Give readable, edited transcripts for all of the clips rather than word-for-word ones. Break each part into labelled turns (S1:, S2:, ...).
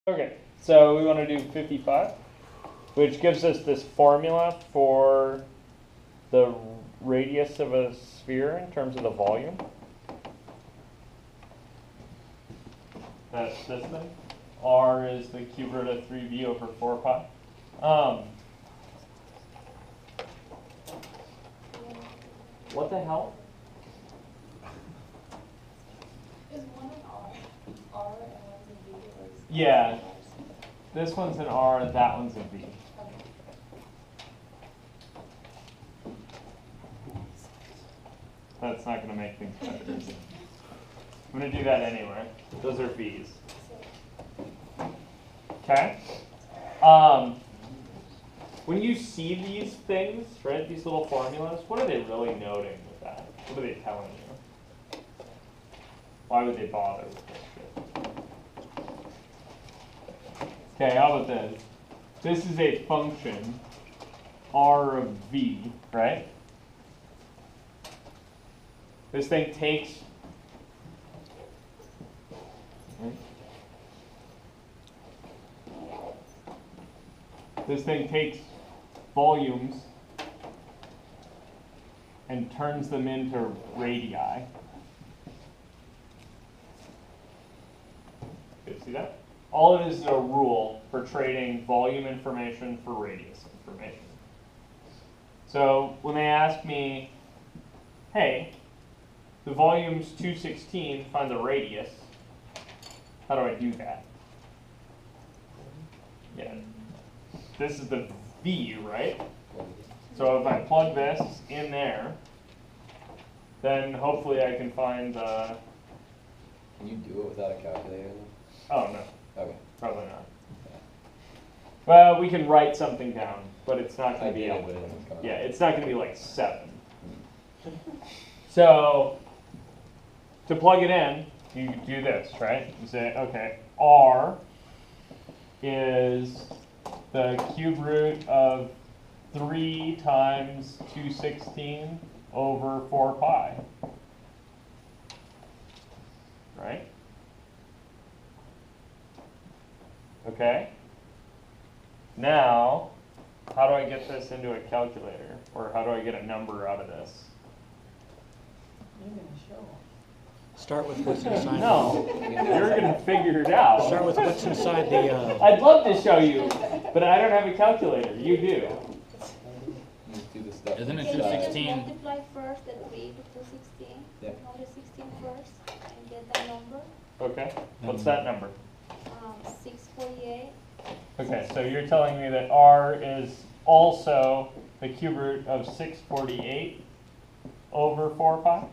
S1: Okay, so we want to do 55, which gives us this formula for the radius of a sphere in terms of the volume. That's this thing. R is the cube root of 3v over 4 pi. What the hell?
S2: Is one an R and one's a V? Or is
S1: Yeah, this one's an R, that one's a V. That's not going to make things better, is it? I'm going to do that anyway. Those are V's. Okay? When you see these things, right, these little formulas, what are they really noting with that? What are they telling you? Why would they bother with this shit? Okay, how about this? This is a function, R of V, right? This thing takes volumes and turns them into radii. Okay, see that? All it is a rule for trading volume information for radius information. So when they ask me, hey, the volume's 216, find the radius, how do I do that? Yeah, this is the V, right? So if I plug this in there, then hopefully I can find the...
S3: Can you do it without a calculator?
S1: Oh, no.
S3: Okay.
S1: Probably not. Well, we can write something down, but it's not going to be... Yeah, it's not going to be like 7. So, to plug it in, you do this, right? You say, okay, R is the cube root of 3 times 216 over 4 pi. Right? Okay. Now, how do I get this into a calculator? Or how do I get a number out of this?
S2: You're going to show.
S4: Start with what's inside.
S1: No, you're going to figure it out.
S4: Start with what's inside the.
S1: I'd love to show you, but I don't have a calculator. You do.
S5: Isn't it
S2: So
S5: 216?
S2: you multiply first the 3 to 216.
S3: Yeah.
S2: Know the 16 first and get that number.
S1: Okay. What's that number?
S2: 648.
S1: Okay, so you're telling me that R is also the cube root of 648 over 4 pi?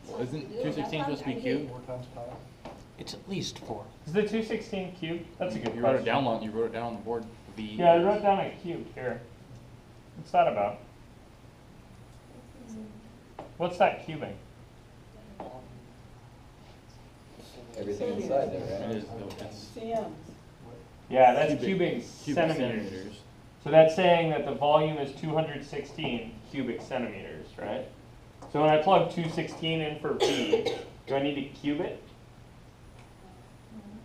S5: Well, isn't 216 supposed to be cubed?
S4: It's at least 4.
S1: Is the 216 cubed? That's a good
S5: You wrote it
S1: question.
S5: down. You wrote it down on the board. V.
S1: Yeah, I wrote down a cubed here. What's that about? What's that cubing?
S3: Everything inside there,
S5: It
S3: right?
S5: is. It's
S1: Yeah, that's
S5: cubic
S1: centimeters. So that's saying that the volume is 216 cubic centimeters, right? So when I plug 216 in for V, do I need to cube it?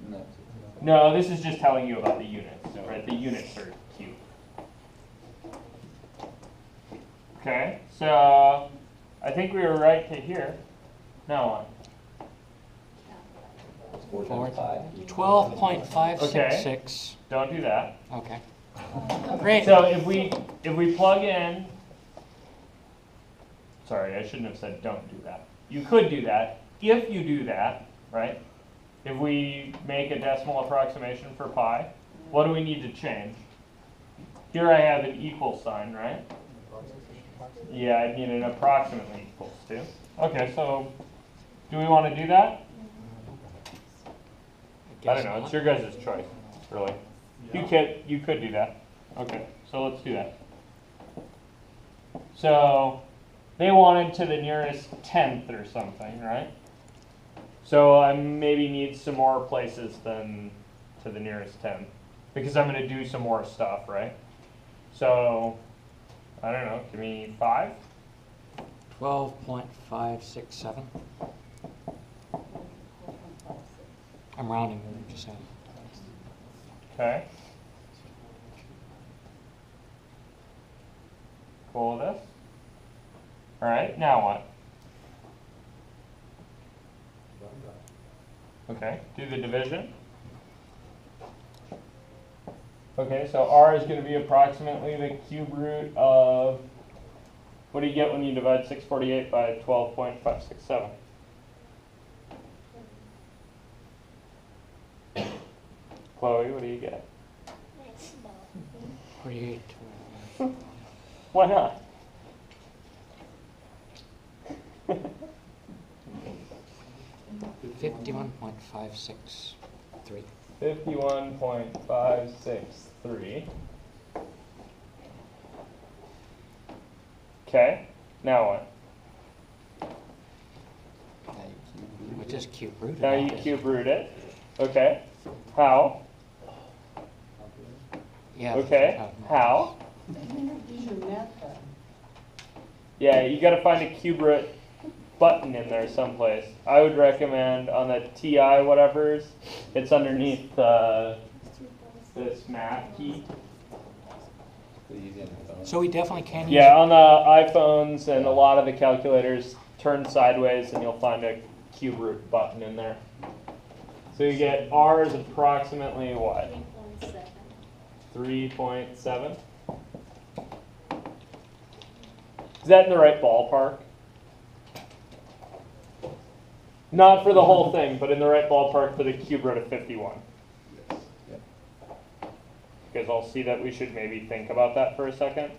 S3: No.
S1: No, this is just telling you about the units, right? The units are cubed. Okay, so I think we were right to here. Now what?
S3: It's 4 times pi.
S4: 12.566.
S1: Don't do that.
S4: Okay. Great.
S1: So if we plug in, sorry, I shouldn't have said don't do that. You could do that. If you do that, right? If we make a decimal approximation for pi, what do we need to change? Here I have an equal sign, right? Yeah, I need an approximately equals to. Okay, so do we want to do that? I don't know. It's your guys' choice, really. You could do that. Okay, so let's do that. So they wanted to the nearest tenth or something, right? So I maybe need some more places than to the nearest tenth because I'm going to do some more stuff, right? So I don't know. Give me 5.
S4: 12.567. I'm rounding, what did you say?
S1: Okay. Cool with this? Alright, now what? Okay, do the division. Okay, so r is going to be approximately the cube root of, what do you get when you divide 648 by 12.567? Chloe, what do you get?
S4: 48.
S1: Why not?
S4: $51.563.
S1: 51.563. Okay, now what?
S4: We just cube rooted.
S1: Now you
S4: that.
S1: cube root it. Okay. How?
S4: Yeah.
S1: Okay. How? Yeah, you got to find a cube root button in there someplace. I would recommend on the TI whatever's, it's underneath this math key.
S3: Pretty easy on the phone.
S4: So we definitely can use
S1: Yeah, on the iPhones and a lot of the calculators, turn sideways and you'll find a cube root button in there. So you get r is approximately what? 3.7. Is that in the right ballpark? Not for the whole thing, but in the right ballpark for the cube root of 51.
S3: Yep.
S1: You guys all see that we should maybe think about that for a second?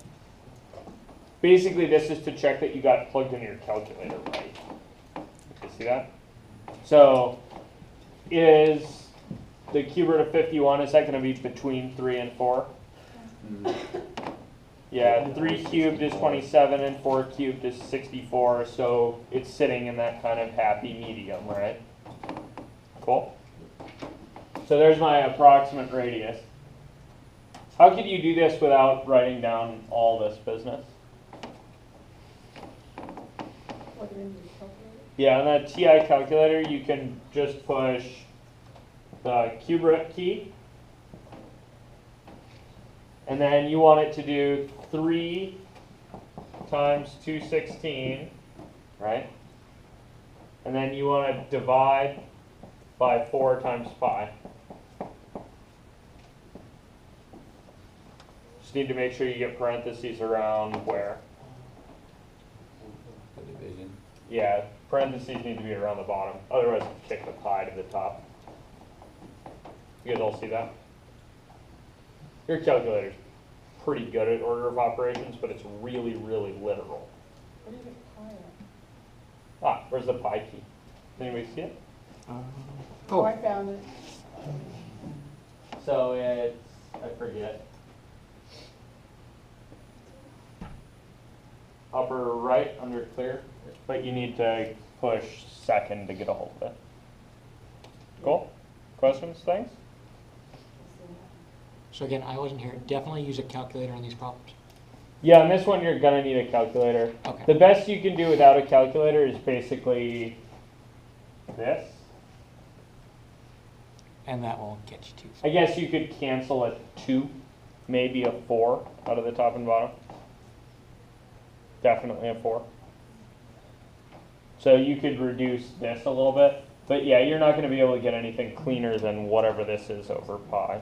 S1: Basically, this is to check that you got plugged into your calculator right. You see that? So, is the cube root of 51, is that going to be between 3 and 4? Yeah, 3 cubed is 27 and 4 cubed is 64, so it's sitting in that kind of happy medium, right? Cool. So there's my approximate radius. How could you do this without writing down all this business? Yeah, on that TI calculator, you can just push the cube root key, and then you want it to do 3 times 216, right? And then you want to divide by 4 times pi. Just need to make sure you get parentheses around where.
S3: The division.
S1: Yeah, parentheses need to be around the bottom. Otherwise, kick the pi to the top. You guys all see that? Your calculator's pretty good at order of operations, but it's really, really literal.
S2: What is it pi
S1: Ah, where's the pi key? Anybody see it?
S2: Oh, I found it.
S1: So it's, I forget. Upper right under clear, but you need to push second to get a hold of it. Cool? Questions, things?
S4: So again, I wasn't here. Definitely use a calculator on these problems.
S1: Yeah, on this one you're gonna need a calculator.
S4: Okay.
S1: The best you can do without a calculator is basically this.
S4: And that won't get you too
S1: I
S4: far.
S1: guess you could cancel a 2, maybe a 4 out of the top and bottom. Definitely a 4. So you could reduce this a little bit. But yeah, you're not going to be able to get anything cleaner than whatever this is over pi.